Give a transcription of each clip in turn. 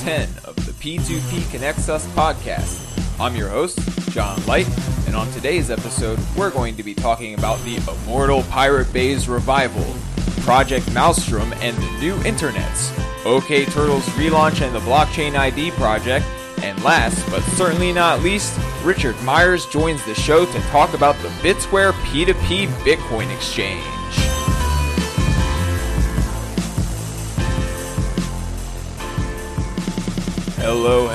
10 of the P2P Connects Us podcast. I'm your host, John Light, and on today's episode, we're going to be talking about the immortal Pirate Bay's revival, Project Maelstrom and the new internets, okTurtles relaunch and the BlockchainID project, and last but certainly not least, Richard Myers joins the show to talk about the Bitsquare P2P Bitcoin exchange. Hello,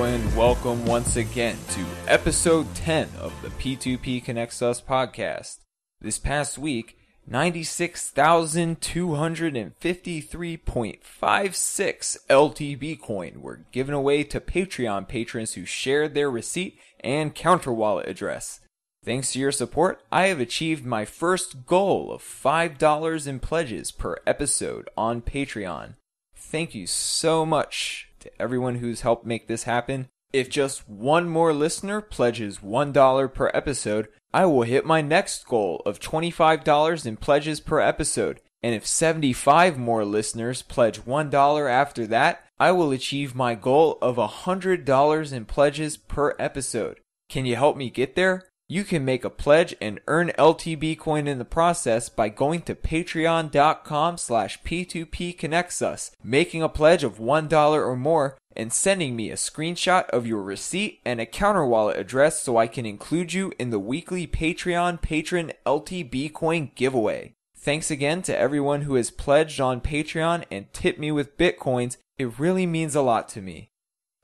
and welcome once again to episode 10 of the P2P Connects Us podcast. This past week, 96,253.56 LTB coin were given away to Patreon patrons who shared their receipt and counter wallet address. Thanks to your support, I have achieved my first goal of $5 in pledges per episode on Patreon. Thank you so much to everyone who's helped make this happen. If just one more listener pledges $1 per episode, I will hit my next goal of $25 in pledges per episode. And if 75 more listeners pledge $1 after that, I will achieve my goal of $100 in pledges per episode. Can you help me get there? You can make a pledge and earn LTB coin in the process by going to patreon.com/P2PConnectsUs, making a pledge of $1 or more, and sending me a screenshot of your receipt and a counter wallet address so I can include you in the weekly Patreon patron LTB coin giveaway. Thanks again to everyone who has pledged on Patreon and tipped me with Bitcoins. It really means a lot to me.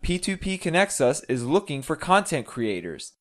P2P Connects Us is looking for content creators.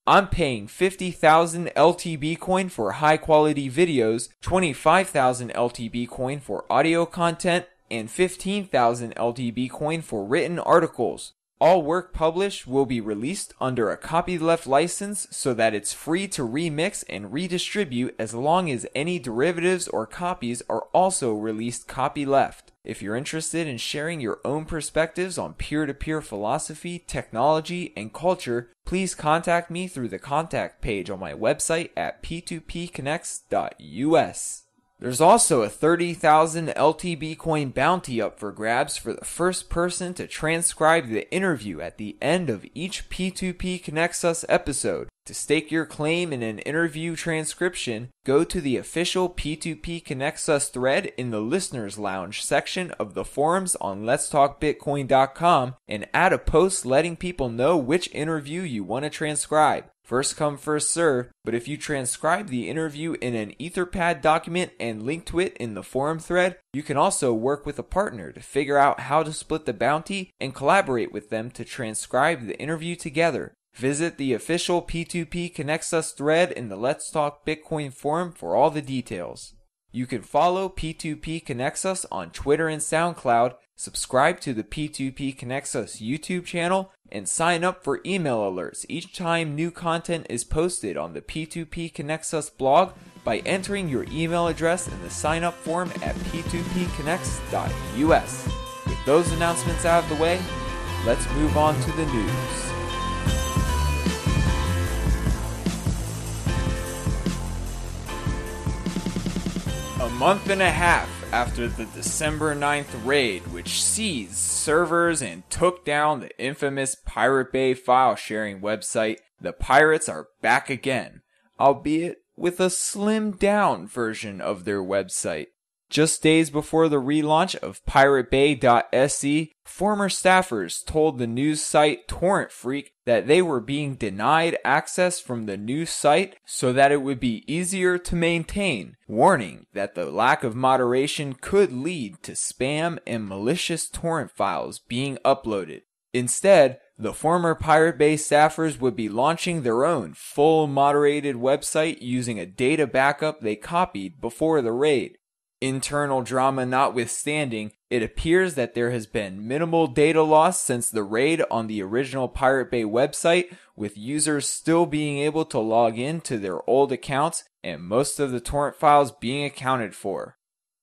I'm paying 50,000 LTB coin for high quality videos, 25,000 LTB coin for audio content, and 15,000 LTB coin for written articles. All work published will be released under a copyleft license so that it's free to remix and redistribute as long as any derivatives or copies are also released copyleft. If you're interested in sharing your own perspectives on peer-to-peer philosophy, technology, and culture, please contact me through the contact page on my website at p2pconnects.us. There's also a 30,000 LTB coin bounty up for grabs for the first person to transcribe the interview at the end of each P2P Connects Us episode. To stake your claim in an interview transcription, go to the official P2P Connects Us thread in the Listeners Lounge section of the forums on letstalkbitcoin.com and add a post letting people know which interview you want to transcribe. First come, first serve, but if you transcribe the interview in an Etherpad document and link to it in the forum thread, you can also work with a partner to figure out how to split the bounty and collaborate with them to transcribe the interview together. Visit the official P2P Connects Us thread in the Let's Talk Bitcoin forum for all the details. You can follow P2P Connects Us on Twitter and SoundCloud, subscribe to the P2P Connects Us YouTube channel, and sign up for email alerts each time new content is posted on the P2P Connects Us blog by entering your email address in the sign up form at p2pconnects.us. With those announcements out of the way, let's move on to the news. A month and a half after the December 9th raid, which seized servers and took down the infamous Pirate Bay file sharing website, the pirates are back again, albeit with a slimmed down version of their website. Just days before the relaunch of piratebay.se, former staffers told the news site Torrent Freak that they were being denied access from the new site so that it would be easier to maintain, warning that the lack of moderation could lead to spam and malicious torrent files being uploaded. Instead, the former Pirate Bay staffers would be launching their own full moderated website using a data backup they copied before the raid. Internal drama notwithstanding, it appears that there has been minimal data loss since the raid on the original Pirate Bay website, with users still being able to log in to their old accounts and most of the torrent files being accounted for.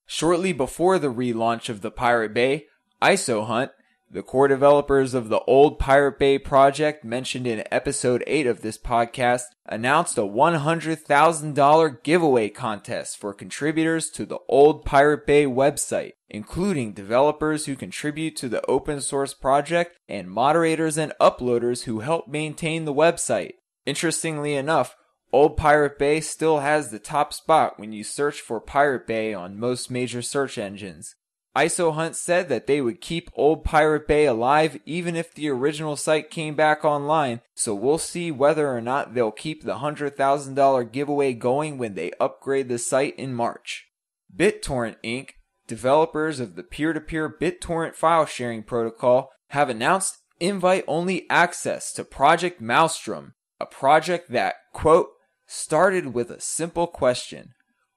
Shortly before the relaunch of the Pirate Bay, ISOHunt, The core developers of the old Pirate Bay project mentioned in episode 8 of this podcast announced a $100,000 giveaway contest for contributors to the old Pirate Bay website, including developers who contribute to the open source project and moderators and uploaders who help maintain the website. Interestingly enough, old Pirate Bay still has the top spot when you search for Pirate Bay on most major search engines. IsoHunt said that they would keep old Pirate Bay alive even if the original site came back online, so we'll see whether or not they'll keep the $100,000 giveaway going when they upgrade the site in March. BitTorrent Inc., developers of the peer-to-peer BitTorrent file sharing protocol, have announced invite-only access to Project Maelstrom, a project that, quote, started with a simple question.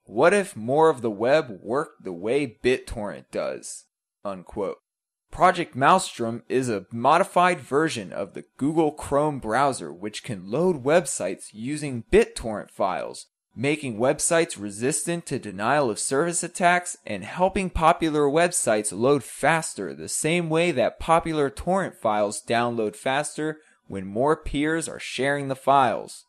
What if more of the web worked the way BitTorrent does? Unquote. Project Maelstrom is a modified version of the Google Chrome browser which can load websites using BitTorrent files, making websites resistant to denial of service attacks and helping popular websites load faster the same way that popular torrent files download faster when more peers are sharing the files.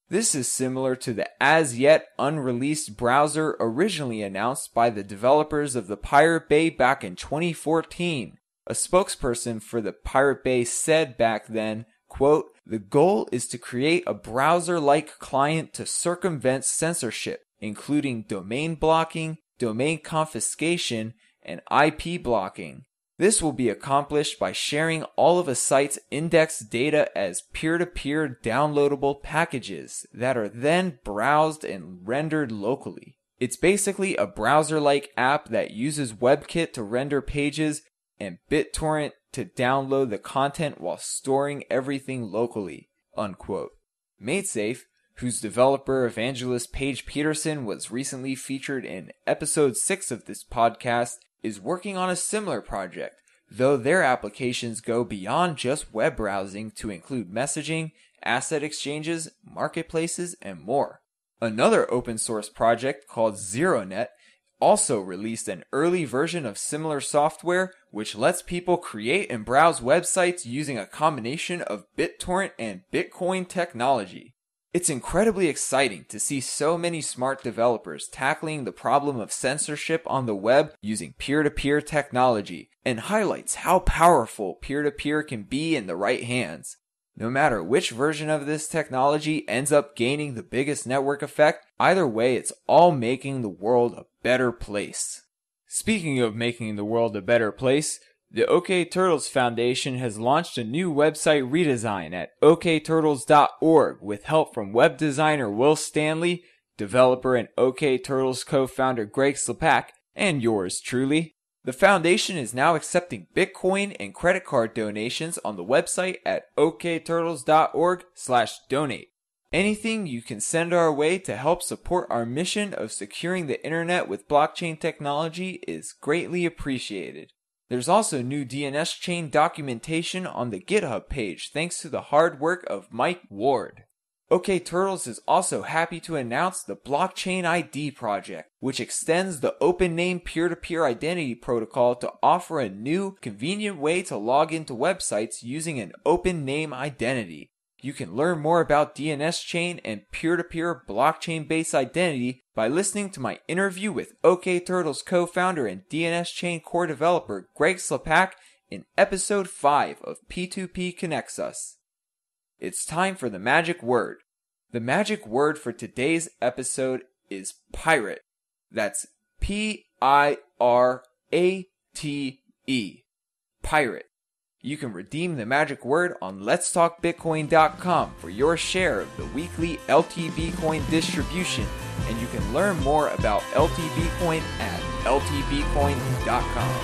This is similar to the as-yet unreleased browser originally announced by the developers of the Pirate Bay back in 2014. A spokesperson for the Pirate Bay said back then, quote, "The goal is to create a browser-like client to circumvent censorship, including domain blocking, domain confiscation, and IP blocking. This will be accomplished by sharing all of a site's indexed data as peer-to-peer downloadable packages that are then browsed and rendered locally. It's basically a browser-like app that uses WebKit to render pages and BitTorrent to download the content while storing everything locally." Unquote. MadeSafe, whose developer Evangelist Paige Peterson was recently featured in episode 6 of this podcast, is working on a similar project, though their applications go beyond just web browsing to include messaging, asset exchanges, marketplaces, and more. Another open source project called ZeroNet also released an early version of similar software which lets people create and browse websites using a combination of BitTorrent and Bitcoin technology. It's incredibly exciting to see so many smart developers tackling the problem of censorship on the web using peer-to-peer technology, and highlights how powerful peer-to-peer can be in the right hands. No matter which version of this technology ends up gaining the biggest network effect, either way it's all making the world a better place. Speaking of making the world a better place, the okTurtles Foundation has launched a new website redesign at okturtles.org with help from web designer Will Stanley, developer and okTurtles co-founder Greg Slepak, and yours truly. The foundation is now accepting Bitcoin and credit card donations on the website at okturtles.org/donate. Anything you can send our way to help support our mission of securing the internet with blockchain technology is greatly appreciated. There's also new DNS chain documentation on the GitHub page thanks to the hard work of Mike Ward. okTurtles is also happy to announce the BlockchainID project, which extends the open name peer-to-peer identity protocol to offer a new, convenient way to log into websites using an open name identity. You can learn more about DNS chain and peer-to-peer blockchain-based identity by listening to my interview with okTurtles co-founder and DNS chain core developer Greg Slepak in episode 5 of P2P Connects Us. It's time for the magic word. The magic word for today's episode is pirate. That's P-I-R-A-T-E. Pirate. You can redeem the magic word on letstalkbitcoin.com for your share of the weekly LTB coin distribution, and you can learn more about LTB coin at ltbcoin.com.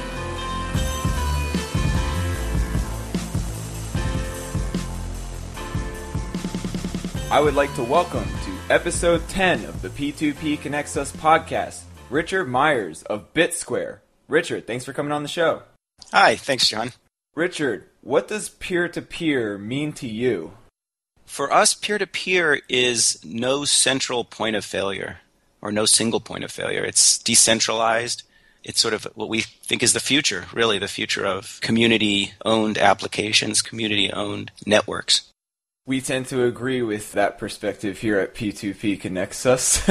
I would like to welcome to episode 10 of the P2P Connects Us podcast, Richard Myers of Bitsquare. Richard, thanks for coming on the show. Hi, thanks, John. Richard, what does peer-to-peer mean to you? For us, peer-to-peer is no central point of failure, or no single point of failure. It's decentralized. it's sort of what we think is the future, really the future of community-owned applications, community-owned networks. We tend to agree with that perspective here at P2P Connects Us.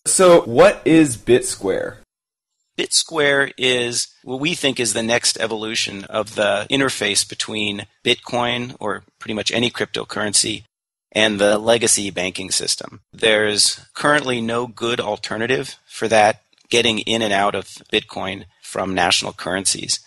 So what is Bitsquare? Bitsquare is what we think is the next evolution of the interface between Bitcoin, or pretty much any cryptocurrency, and the legacy banking system. There's currently no good alternative for that, getting in and out of Bitcoin from national currencies.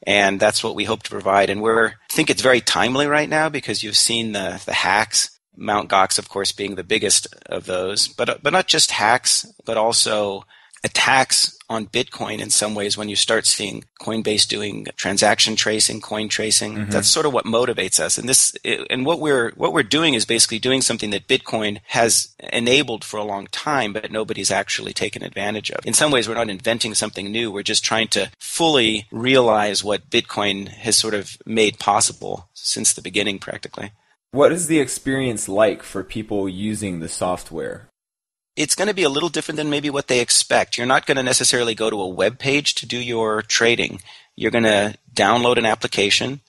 And that's what we hope to provide. And I think it's very timely right now because you've seen the hacks, Mt. Gox, of course, being the biggest of those, but not just hacks, but also attacks on Bitcoin in some ways. When you start seeing Coinbase doing transaction tracing, coin tracing, that's sort of what motivates us. And what we're doing is basically doing something that Bitcoin has enabled for a long time, but nobody's actually taken advantage of. In some ways, we're not inventing something new. We're just trying to fully realize what Bitcoin has sort of made possible since the beginning, practically. What is the experience like for people using the software? It's going to be a little different than maybe what they expect. You're not going to necessarily go to a web page to do your trading. You're going to download an application,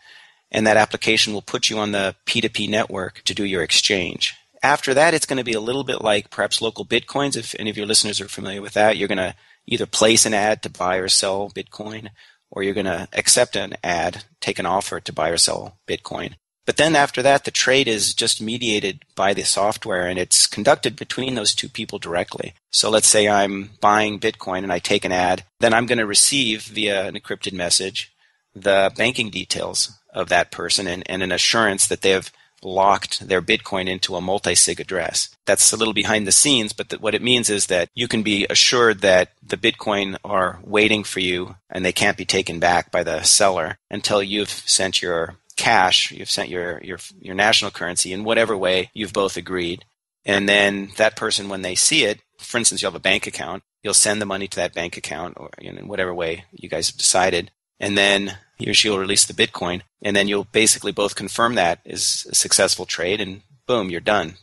and that application will put you on the P2P network to do your exchange. After that, it's going to be a little bit like perhaps local Bitcoins. If any of your listeners are familiar with that, you're going to either place an ad to buy or sell Bitcoin, or you're going to accept an ad, take an offer to buy or sell Bitcoin. But then after that, the trade is just mediated by the software, and it's conducted between those two people directly. So let's say I'm buying Bitcoin and I take an ad. Then I'm going to receive via an encrypted message the banking details of that person and an assurance that they have locked their Bitcoin into a multi-sig address. That's a little behind the scenes, but what it means is that you can be assured that the Bitcoin are waiting for you and they can't be taken back by the seller until you've sent your cash, you've sent your national currency in whatever way you've both agreed. And then that person, when they see it, for instance, you'll have a bank account, you'll send the money to that bank account, or in whatever way you guys have decided, and then he or she will release the Bitcoin, and then you'll basically both confirm that is a successful trade, and boom, you're done.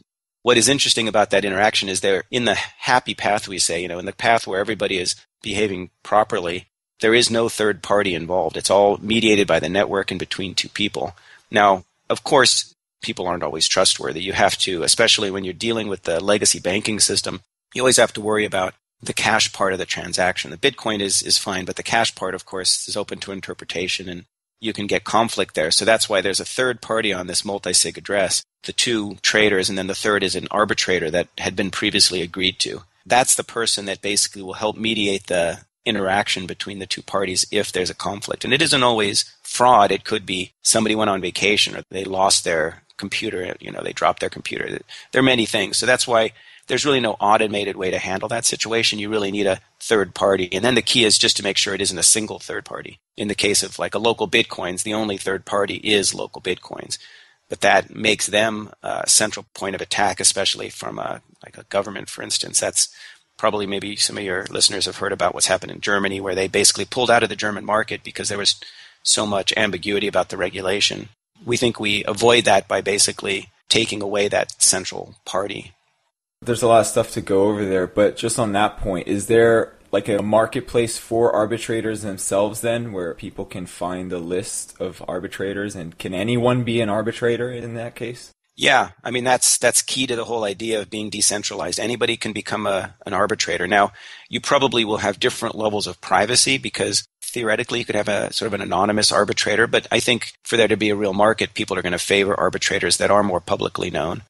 What is interesting about that interaction is they're in the happy path, we say, in the path where everybody is behaving properly. There is no third party involved. It's all mediated by the network and between two people. Now, of course, people aren't always trustworthy. You have to, especially when you're dealing with the legacy banking system, you always have to worry about the cash part of the transaction. The Bitcoin is fine, but the cash part, of course, is open to interpretation, and you can get conflict there. So that's why there's a third party on this multi-sig address, the two traders, and then the third is an arbitrator that had been previously agreed to. That's the person that basically will help mediate the interaction between the two parties if there's a conflict. And it isn't always fraud. It could be somebody went on vacation or they lost their computer, they dropped their computer. There are many things. So that's why there's really no automated way to handle that situation. You really need a third party. And then the key is just to make sure it isn't a single third party. In the case of like a local Bitcoins, the only third party is local Bitcoins. But that makes them a central point of attack, especially from a government, for instance. That's probably maybe some of your listeners have heard about what's happened in Germany, where they basically pulled out of the German market because there was so much ambiguity about the regulation. We think we avoid that by basically taking away that central party. There's a lot of stuff to go over there, but just on that point, is there like a marketplace for arbitrators themselves then, where people can find a list of arbitrators, and can anyone be an arbitrator in that case? Yeah, I mean, that's key to the whole idea of being decentralized. Anybody can become an arbitrator. Now, you probably will have different levels of privacy because theoretically you could have a sort of an anonymous arbitrator, but I think for there to be a real market, people are going to favor arbitrators that are more publicly known.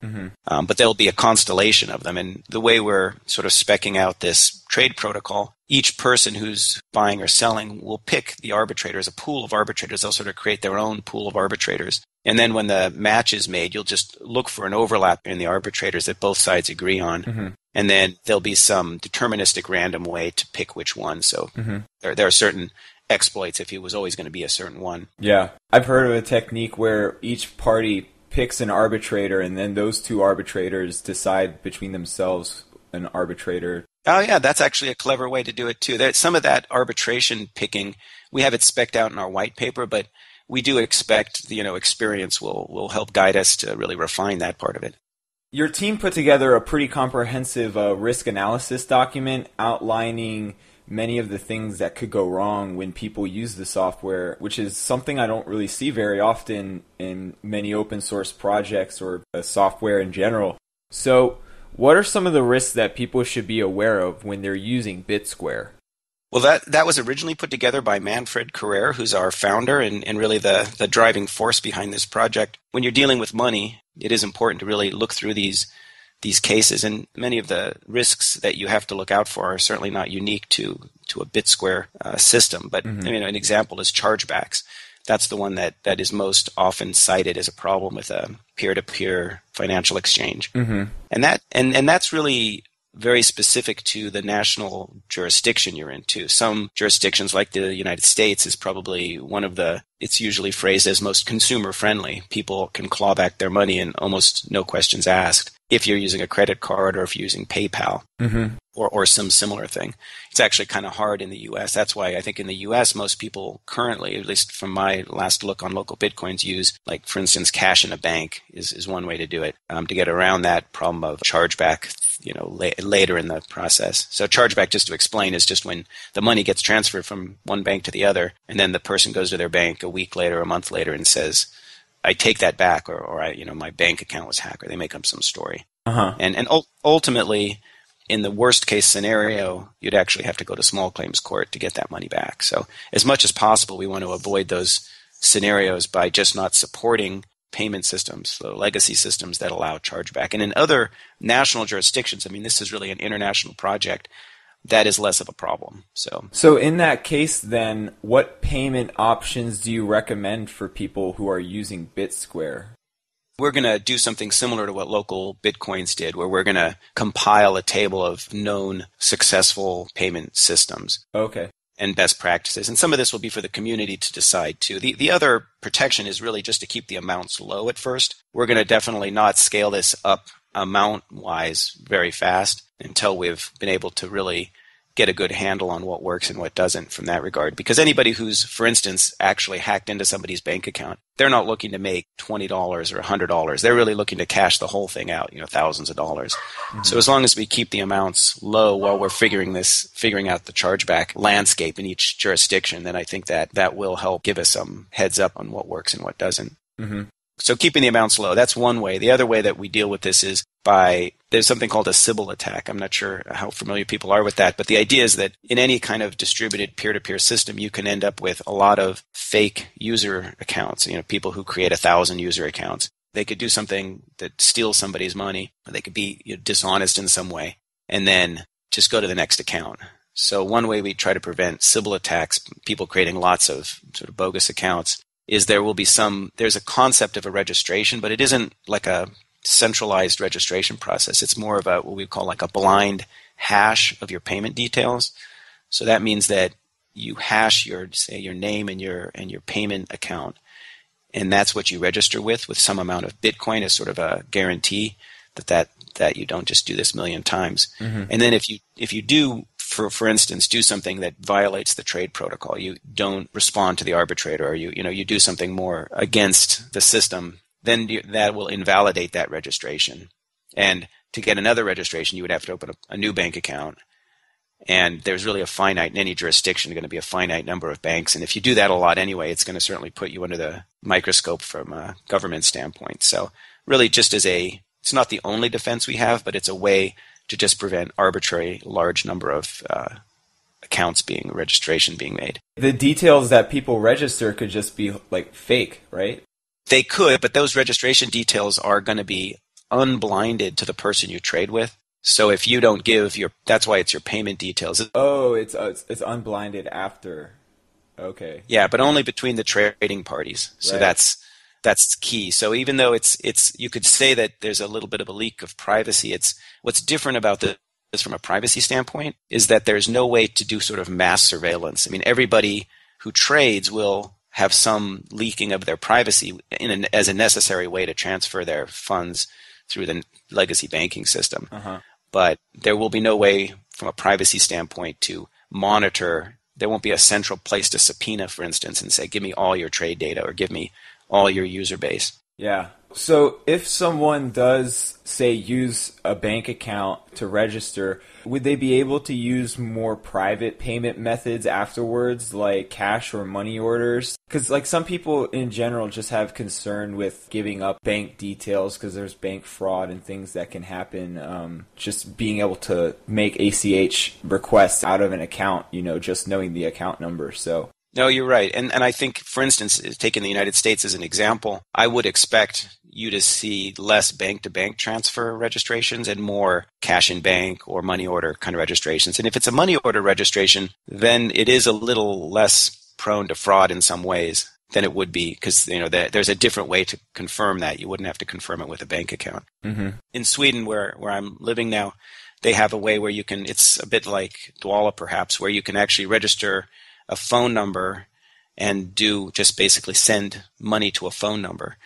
But there'll be a constellation of them. And the way we're sort of speccing out this trade protocol, each person who's buying or selling will pick the arbitrators, a pool of arbitrators. They'll sort of create their own pool of arbitrators. And then when the match is made, you'll just look for an overlap in the arbitrators that both sides agree on. And then there'll be some deterministic random way to pick which one. So there are certain exploits if it was always going to be a certain one. Yeah. I've heard of a technique where each party picks an arbitrator, and then those two arbitrators decide between themselves an arbitrator. Oh, yeah, that's actually a clever way to do it, too. Some of that arbitration picking, we have it specced out in our white paper, but we do expect experience will help guide us to really refine that part of it. Your team put together a pretty comprehensive risk analysis document outlining many of the things that could go wrong when people use the software, which is something I don't really see very often in many open source projects or software in general. So what are some of the risks that people should be aware of when they're using Bitsquare? Well, that was originally put together by Manfred Carrere, who's our founder and really the driving force behind this project. When you're dealing with money, it is important to really look through these cases, and many of the risks that you have to look out for are certainly not unique to a Bitsquare system. But an example is chargebacks. That's the one that is most often cited as a problem with a peer-to-peer financial exchange. And that's really very specific to the national jurisdiction you're in too. Some jurisdictions like the United States is probably it's usually phrased as most consumer friendly. People can claw back their money and almost no questions asked if you're using a credit card or if you're using PayPal or some similar thing. It's actually kind of hard in the US. That's why I think in the US, most people currently, at least from my last look on local Bitcoins, use, like, for instance, cash in a bank is one way to do it, to get around that problem of chargeback later in the process. So chargeback, just to explain, is just when the money gets transferred from one bank to the other, and then the person goes to their bank a week later, a month later, and says, I take that back, or my bank account was hacked, or they make up some story. And ultimately, in the worst case scenario, you'd actually have to go to small claims court to get that money back. So as much as possible, we want to avoid those scenarios by just not supporting payment systems, so legacy systems that allow chargeback. And in other national jurisdictions, this is really an international project, that is less of a problem. So in that case, then, what payment options do you recommend for people who are using Bitsquare? We're going to do something similar to what local Bitcoins did, where we're going to compile a table of known successful payment systems. Okay. And best practices. And some of this will be for the community to decide too. The other protection is really just to keep the amounts low at first. We're going to definitely not scale this up amount-wise very fast until we've been able to really get a good handle on what works and what doesn't from that regard. Because anybody who's, for instance, actually hacked into somebody's bank account, they're not looking to make $20 or $100. They're really looking to cash the whole thing out, thousands of dollars. So as long as we keep the amounts low while we're figuring out the chargeback landscape in each jurisdiction, then I think that will help give us some heads up on what works and what doesn't. So keeping the amounts low, that's one way. The other way that we deal with this is there's something called a Sybil attack. I'm not sure how familiar people are with that, but the idea is that in any kind of distributed peer-to-peer system, you can end up with a lot of fake user accounts, people who create 1,000 user accounts. They could do something that steals somebody's money, or they could be dishonest in some way, and then just go to the next account. So one way we try to prevent Sybil attacks, people creating lots of sort of bogus accounts, is there's a concept of a registration, but it isn't like a centralized registration process. It's more of what we call like a blind hash of your payment details. So that means that you hash your name and your payment account, and that's what you register with some amount of Bitcoin as sort of a guarantee that you don't just do this a million times. And then if you do, for instance, do something that violates the trade protocol, you don't respond to the arbitrator, or you do something more against the system, then that will invalidate that registration. And to get another registration, you would have to open a new bank account. And there's really in any jurisdiction, going to be a finite number of banks. And if you do that a lot anyway, it's going to certainly put you under the microscope from a government standpoint. So really it's not the only defense we have, but it's a way to just prevent arbitrary large number of registration being made. The details that people register could just be like fake, right? They could, but those registration details are going to be unblinded to the person you trade with. So if you don't give that's why it's your payment details. Oh, it's unblinded after. Okay. Yeah, but only between the trading parties. So right. That's key. So even though it's you could say that there's a little bit of a leak of privacy, what's different about this from a privacy standpoint is that there's no way to do sort of mass surveillance. Everybody who trades will have some leaking of their privacy as a necessary way to transfer their funds through the legacy banking system. But there will be no way from a privacy standpoint to monitor. There won't be a central place to subpoena, for instance, and say, give me all your trade data or give me all your user base. Yeah. So if someone does, say, use a bank account to register, would they be able to use more private payment methods afterwards, like cash or money orders? Because like some people in general just have concern with giving up bank details because there's bank fraud and things that can happen. Just being able to make ACH requests out of an account, just knowing the account number. So. No, you're right. And I think, for instance, taking the United States as an example, I would expect you to see less bank-to-bank transfer registrations and more cash in bank or money order kind of registrations. And if it's a money order registration, then it is a little less prone to fraud in some ways than it would be because there's a different way to confirm that. You wouldn't have to confirm it with a bank account. Mm-hmm. In Sweden, where I'm living now, they have a way where you can, it's a bit like Douala perhaps, where you can actually register a phone number and just basically send money to a phone number.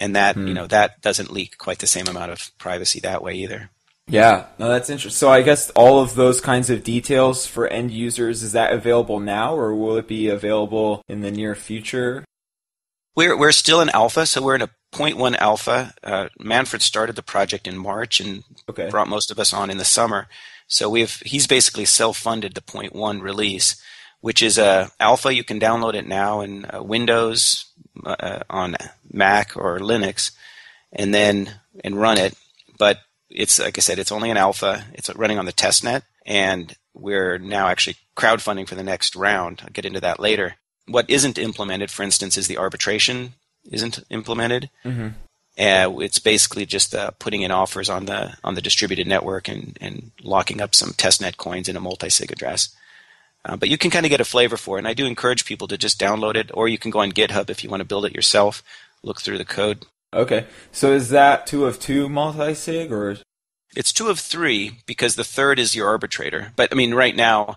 And that, that doesn't leak quite the same amount of privacy that way either. Yeah, no, that's interesting. So I guess all of those kinds of details for end users, is that available now or will it be available in the near future? We're still in alpha, so we're in a 0.1 alpha. Manfred started the project in March and brought most of us on in the summer. So he's basically self-funded the 0.1 release, which is a alpha. You can download it now in Windows, on Mac or Linux, and run it. But it's, like I said, it's only an alpha. It's running on the testnet, and we're now actually crowdfunding for the next round. I'll get into that later. What isn't implemented, for instance, is the arbitration isn't implemented. Mm-hmm. It's basically just putting in offers on the distributed network and locking up some testnet coins in a multi-sig address. But you can kind of get a flavor for it, and I do encourage people to just download it, or you can go on GitHub if you want to build it yourself, look through the code. Okay, so is that 2 of 2 multi-sig, or? It's 2 of 3, because the third is your arbitrator. But, I mean, right now,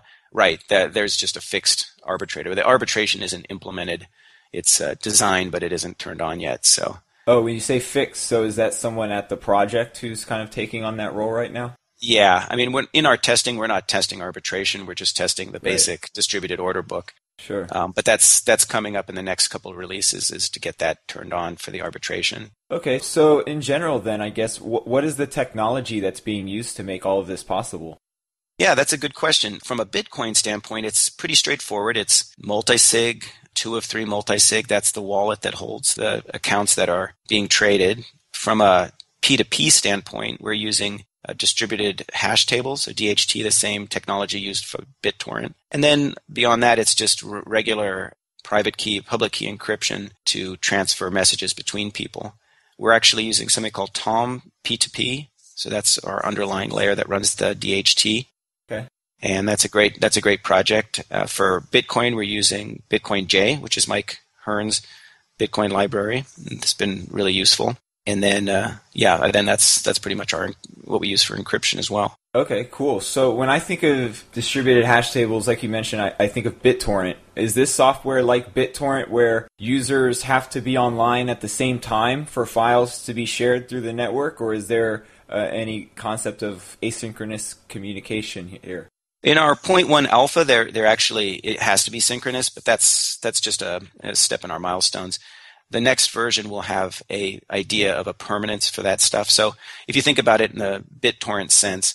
there's just a fixed arbitrator. The arbitration isn't implemented. It's designed, but it isn't turned on yet, so. Oh, when you say fixed, so is that someone at the project who's kind of taking on that role right now? Yeah, I mean, in our testing, we're not testing arbitration. We're just testing the basic distributed order book. Sure. But that's coming up in the next couple of releases, is to get that turned on for the arbitration. Okay, so in general then, I guess, what is the technology that's being used to make all of this possible? Yeah, that's a good question. From a Bitcoin standpoint, it's pretty straightforward. It's multi-sig, 2 of 3 multi-sig. That's the wallet that holds the accounts that are being traded. From a P2P standpoint, we're using distributed hash tables, so DHT, the same technology used for BitTorrent. And then beyond that, it's just regular private key, public key encryption to transfer messages between people. We're actually using something called Tom P2P, so that's our underlying layer that runs the DHT. Okay. And that's a great project. For Bitcoin, we're using Bitcoin J, which is Mike Hearn's Bitcoin library. It's been really useful. And then, then that's pretty much what we use for encryption as well. Okay, cool. So when I think of distributed hash tables, like you mentioned, I think of BitTorrent. Is this software like BitTorrent where users have to be online at the same time for files to be shared through the network, or is there any concept of asynchronous communication here? In our 0.1 alpha, there actually, it has to be synchronous, but that's just a step in our milestones. The next version will have a idea of a permanence for that stuff. So if you think about it in the BitTorrent sense,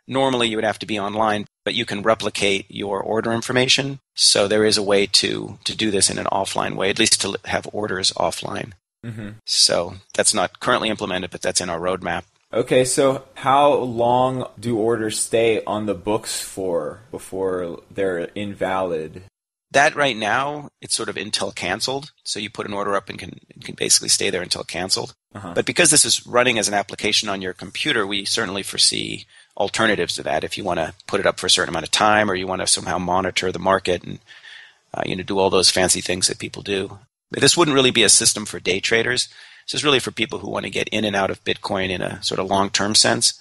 normally you would have to be online, but you can replicate your order information. So there is a way to do this in an offline way, at least to have orders offline. Mm-hmm. So that's not currently implemented, but that's in our roadmap. Okay, so how long do orders stay on the books for before they're invalid? That right now, it's sort of until canceled. So you put an order up and can basically stay there until canceled. Uh-huh. But because this is running as an application on your computer, we certainly foresee alternatives to that. If you want to put it up for a certain amount of time, or you want to somehow monitor the market and do all those fancy things that people do. But this wouldn't really be a system for day traders. This is really for people who want to get in and out of Bitcoin in a sort of long-term sense.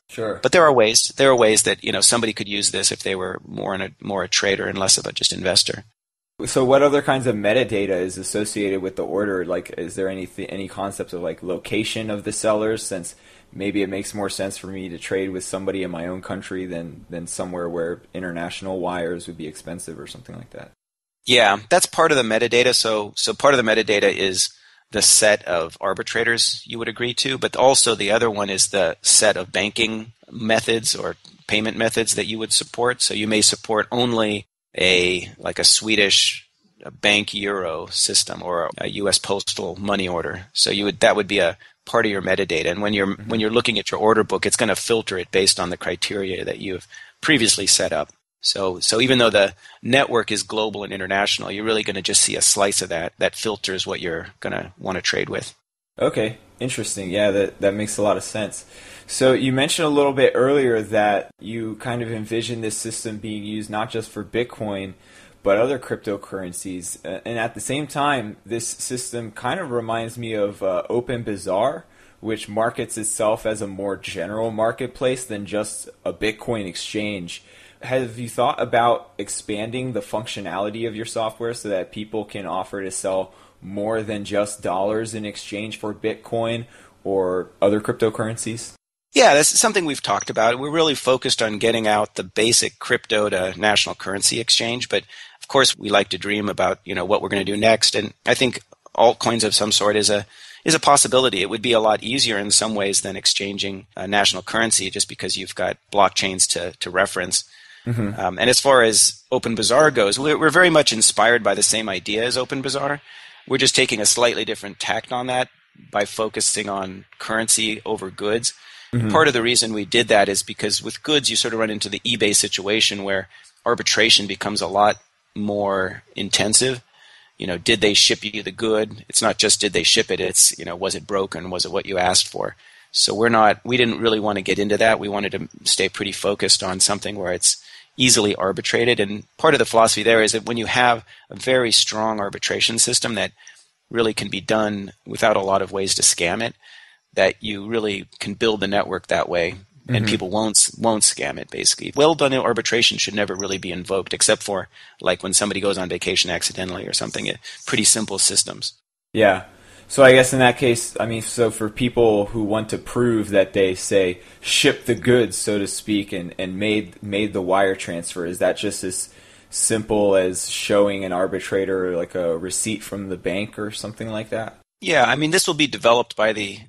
Sure. But there are ways that, somebody could use this if they were more a trader and less of a just investor. So what other kinds of metadata is associated with the order? Like, is there any concept of like location of the sellers, since maybe it makes more sense for me to trade with somebody in my own country than somewhere where international wires would be expensive or something like that? Yeah, that's part of the metadata. So part of the metadata is the set of arbitrators you would agree to, but also the other one is the set of banking methods or payment methods that you would support. So you may support only like a Swedish bank euro system or a U.S. postal money order. So that would be a part of your metadata. And when you're looking at your order book, it's going to filter it based on the criteria that you've previously set up. So even though the network is global and international, you're really going to just see a slice of that filters what you're going to want to trade with. Okay, interesting. Yeah, that makes a lot of sense. So you mentioned a little bit earlier that you kind of envision this system being used not just for Bitcoin, but other cryptocurrencies. And at the same time, this system kind of reminds me of OpenBazaar, which markets itself as a more general marketplace than just a Bitcoin exchange. Have you thought about expanding the functionality of your software so that people can offer to sell more than just dollars in exchange for Bitcoin or other cryptocurrencies? Yeah, that's something we've talked about. We're really focused on getting out the basic crypto to national currency exchange, but of course we like to dream about, what we're going to do next. And I think altcoins of some sort is a possibility. It would be a lot easier in some ways than exchanging a national currency just because you've got blockchains to reference. Mm-hmm. And as far as OpenBazaar goes, we're very much inspired by the same idea as OpenBazaar. We're just taking a slightly different tact on that by focusing on currency over goods. Mm-hmm. Part of the reason we did that is because with goods, you sort of run into the eBay situation where arbitration becomes a lot more intensive. Did they ship you the good? It's not just did they ship it, it's, was it broken? Was it what you asked for? So we didn't really want to get into that. We wanted to stay pretty focused on something where it's easily arbitrated. And part of the philosophy there is that when you have a very strong arbitration system that really can be done without a lot of ways to scam it, that you really can build the network that way, and mm-hmm. people won't scam it, basically. Well-done arbitration should never really be invoked, except for like when somebody goes on vacation accidentally or something. Pretty simple systems. Yeah. So I guess in that case, so for people who want to prove that they, say, shipped the goods, so to speak, and made the wire transfer, is that just as simple as showing an arbitrator like a receipt from the bank or something like that? Yeah, this will be developed by the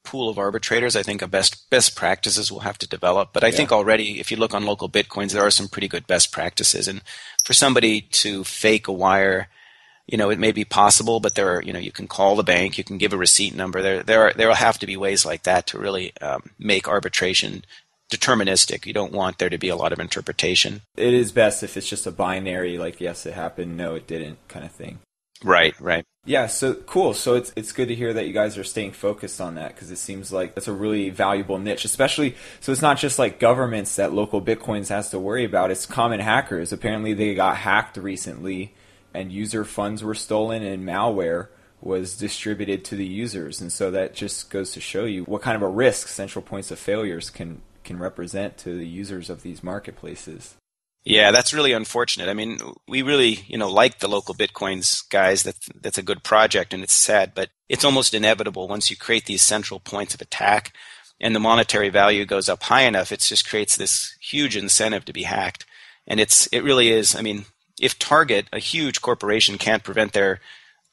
pool of arbitrators. I think best practices we'll have to develop. But I think already, if you look on local Bitcoins, there are some pretty good best practices. And for somebody to fake a wire, it may be possible, but there are, you can call the bank, you can give a receipt number. There will have to be ways like that to really make arbitration deterministic. You don't want there to be a lot of interpretation. It is best if it's just a binary, like yes, it happened, no, it didn't kind of thing. Right. Yeah, so cool. So it's good to hear that you guys are staying focused on that, because it seems like that's a really valuable niche, especially, so it's not just like governments that local Bitcoins has to worry about, it's common hackers. Apparently they got hacked recently and user funds were stolen and malware was distributed to the users. And so that just goes to show you what kind of a risk central points of failures can represent to the users of these marketplaces. Yeah, that's really unfortunate. We really, like the local Bitcoins guys. That's a good project, and it's sad, but it's almost inevitable once you create these central points of attack and the monetary value goes up high enough, it just creates this huge incentive to be hacked. And it really is, if Target, a huge corporation, can't prevent their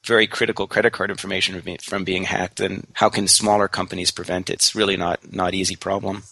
very critical credit card information from being hacked, then how can smaller companies prevent it? It's really not an easy problem.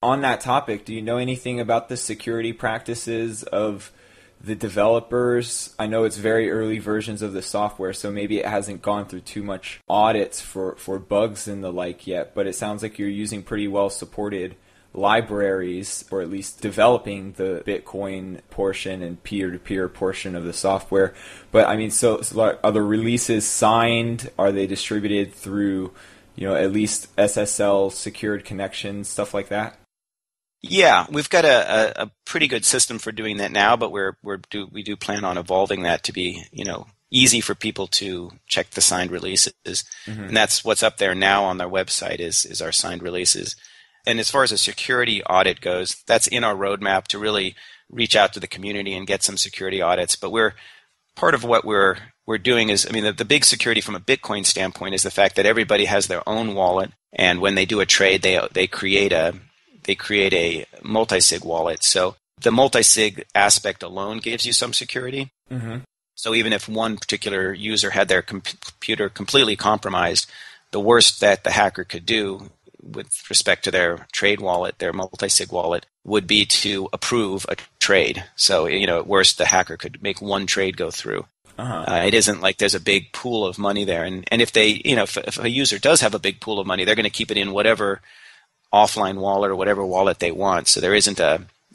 On that topic, do you know anything about the security practices of the developers? I know it's very early versions of the software, so maybe it hasn't gone through too much audits for bugs and the like yet, but it sounds like you're using pretty well-supported libraries, or at least developing the Bitcoin portion and peer-to-peer portion of the software. But so are the releases signed? Are they distributed through, at least SSL secured connections, stuff like that? Yeah, we've got a pretty good system for doing that now, but we do plan on evolving that to be, easy for people to check the signed releases. Mm-hmm. And that's what's up there now on their website is our signed releases. And as far as a security audit goes, that's in our roadmap to really reach out to the community and get some security audits. But part of what we're doing is, the big security from a Bitcoin standpoint is the fact that everybody has their own wallet, and when they do a trade, they create a multi-sig wallet. So the multi-sig aspect alone gives you some security. Mm-hmm. So even if one particular user had their computer completely compromised, the worst that the hacker could do with respect to their trade wallet, their multi-sig wallet, would be to approve a trade. So, at worst, the hacker could make one trade go through. It isn't like there's a big pool of money there. And if they, if a user does have a big pool of money, they're going to keep it in whatever offline wallet or whatever wallet they want. So there isn't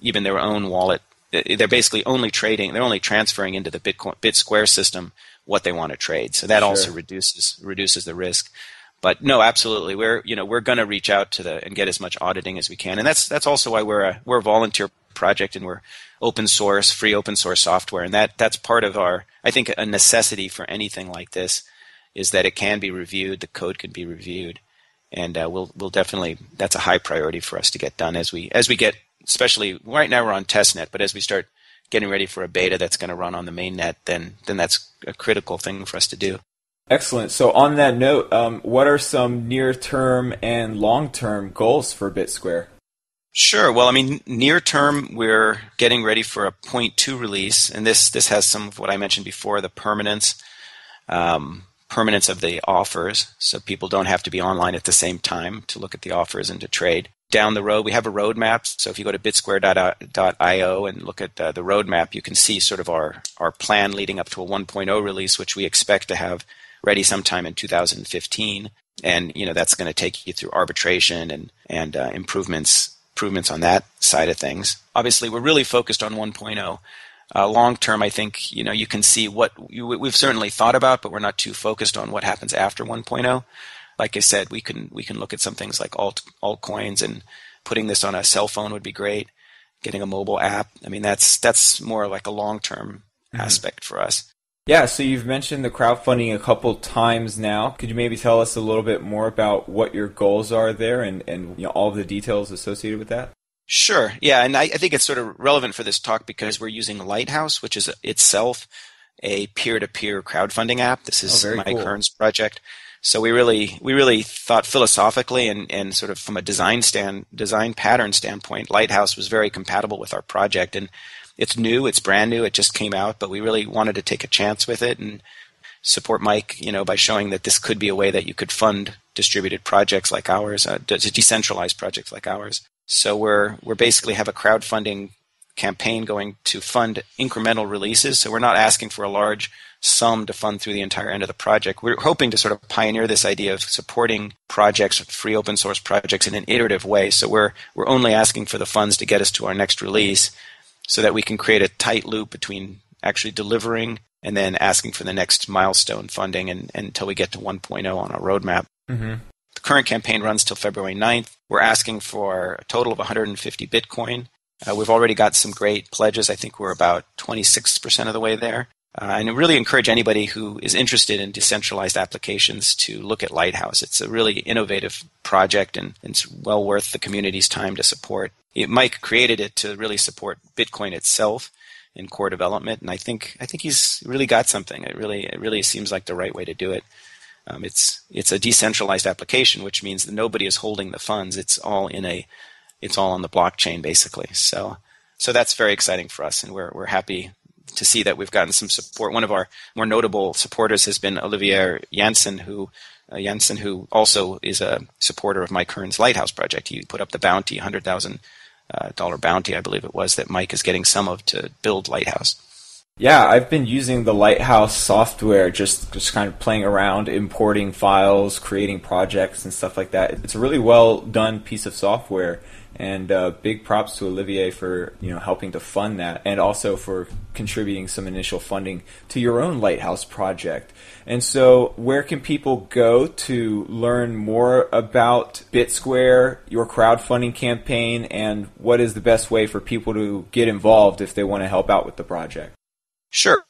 even their own wallet. They're basically only transferring into the Bitsquare system what they want to trade. So that also reduces the risk. But no, absolutely, we're going to reach out to and get as much auditing as we can, and that's also why we're a volunteer project and we're free open source software, and that's part of I think a necessity for anything like this is that it can be reviewed, the code can be reviewed, and we'll definitely, that's a high priority for us to get done as we get, especially right now we're on testnet, but as we start getting ready for a beta that's going to run on the mainnet, then that's a critical thing for us to do. Excellent. So on that note, what are some near-term and long-term goals for Bitsquare? Sure. Well, near term, we're getting ready for a 0.2 release, and this has some of what I mentioned before, the permanence of the offers, so people don't have to be online at the same time to look at the offers and to trade. Down the road, we have a roadmap, so if you go to bitsquare.io and look at the roadmap, you can see sort of our plan leading up to a 1.0 release, which we expect to have ready sometime in 2015, and that's going to take you through arbitration and improvements on that side of things. Obviously, we're really focused on 1.0. Long term, I think you can see what we've certainly thought about, but we're not too focused on what happens after 1.0. Like I said, we can look at some things like altcoins, and putting this on a cell phone would be great. Getting a mobile app, that's more like a long term aspect for us. Yeah, so you've mentioned the crowdfunding a couple times now. Could you maybe tell us a little bit more about what your goals are there and all of the details associated with that? Sure. Yeah, and I think it's sort of relevant for this talk because we're using Lighthouse, which is itself a peer-to-peer crowdfunding app. This is Mike Hearn's project. So we really thought philosophically and sort of from a design pattern standpoint, Lighthouse was very compatible with our project, and it's new, it's brand new, it just came out, but we really wanted to take a chance with it and support Mike, by showing that this could be a way that you could fund distributed projects like ours, decentralized projects like ours. So we're basically have a crowdfunding campaign going to fund incremental releases. So we're not asking for a large sum to fund through the entire end of the project. We're hoping to sort of pioneer this idea of supporting projects, free open source projects, in an iterative way. So we're only asking for the funds to get us to our next release, so that we can create a tight loop between actually delivering and then asking for the next milestone funding until we get to 1.0 on our roadmap. Mm-hmm. The current campaign runs till February 9th. We're asking for a total of 150 Bitcoin. We've already got some great pledges. I think we're about 26% of the way there. And I really encourage anybody who is interested in decentralized applications to look at Lighthouse. It's a really innovative project, and it's well worth the community's time to support. Mike created it to really support Bitcoin itself in core development, and I think he's really got something. It really seems like the right way to do it. It's a decentralized application, which means that nobody is holding the funds. It's all on the blockchain basically. So that's very exciting for us, and we're happy to see that we've gotten some support. One of our more notable supporters has been Olivier Janssen, who also is a supporter of Mike Hearn's Lighthouse project. He put up the bounty, $100,000 bounty, I believe it was, that Mike is getting some of to build Lighthouse. Yeah, I've been using the Lighthouse software, just kind of playing around, importing files, creating projects and stuff like that. It's a really well done piece of software, and big props to Olivier for helping to fund that, and also for contributing some initial funding to your own Lighthouse project. And so, where can people go to learn more about Bitsquare, your crowdfunding campaign, and what is the best way for people to get involved if they want to help out with the project? Sure.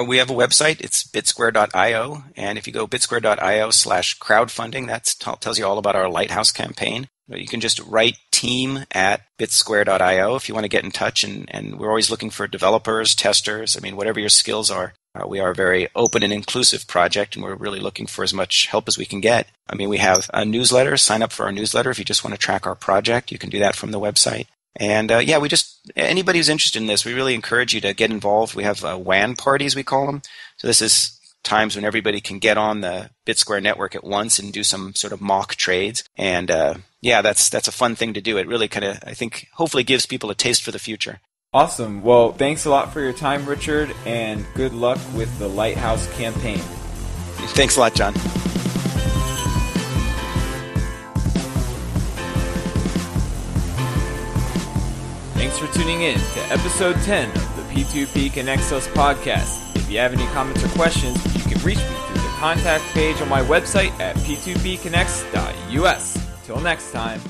We have a website. It's bitsquare.io. And if you go bitsquare.io/crowdfunding, that tells you all about our Lighthouse campaign. You can just write team@bitsquare.io if you want to get in touch. And we're always looking for developers, testers. Whatever your skills are. We are a very open and inclusive project, and we're really looking for as much help as we can get. We have a newsletter. Sign up for our newsletter if you just want to track our project. You can do that from the website. And we just, anybody who's interested in this, we really encourage you to get involved. We have WAN parties, we call them. So this is times when everybody can get on the Bitsquare network at once and do some sort of mock trades. And that's a fun thing to do. It really kind of, I think, hopefully gives people a taste for the future. Awesome. Well, thanks a lot for your time, Richard, and good luck with the Lighthouse campaign. Thanks a lot, John. Thanks for tuning in to episode 10 of the P2P Connects Us podcast. If you have any comments or questions, you can reach me through the contact page on my website at p2pconnects.us. Till next time.